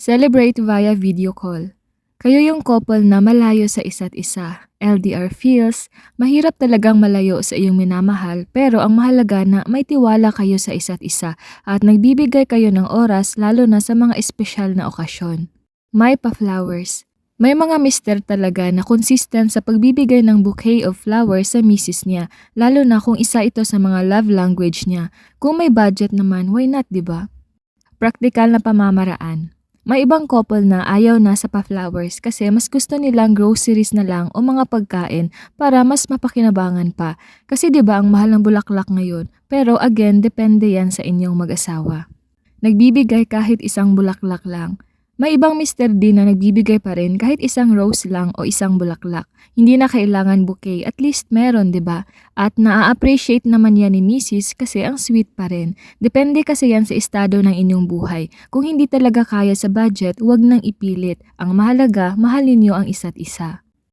Celebrate via video call. Kayo yung couple na malayo sa isa't isa. LDR feels, mahirap talagang malayo sa iyong minamahal pero ang mahalaga na may tiwala kayo sa isa't isa at nagbibigay kayo ng oras lalo na sa mga espesyal na okasyon. May pa-flowers. May mga mister talaga na consistent sa pagbibigay ng bouquet of flowers sa misis niya, lalo na kung isa ito sa mga love language niya. Kung may budget naman, why not, diba? Praktikal na pamamaraan. May ibang couple na ayaw na sa pa-flowers kasi mas gusto nilang groceries na lang o mga pagkain para mas mapakinabangan pa. Kasi 'di ba ang mahal ng bulaklak ngayon? Pero again, depende yan sa inyong mag-asawa. Nagbibigay kahit isang bulaklak lang. May ibang mister din na nagbibigay pa rin kahit isang rose lang o isang bulaklak. Hindi na kailangan bouquet, at least meron, 'di ba? At naa-appreciate naman yan ni Mrs. kasi ang sweet pa rin. Depende kasi yan sa estado ng inyong buhay. Kung hindi talaga kaya sa budget, huwag nang ipilit. Ang mahalaga, mahalin niyo ang isa't isa.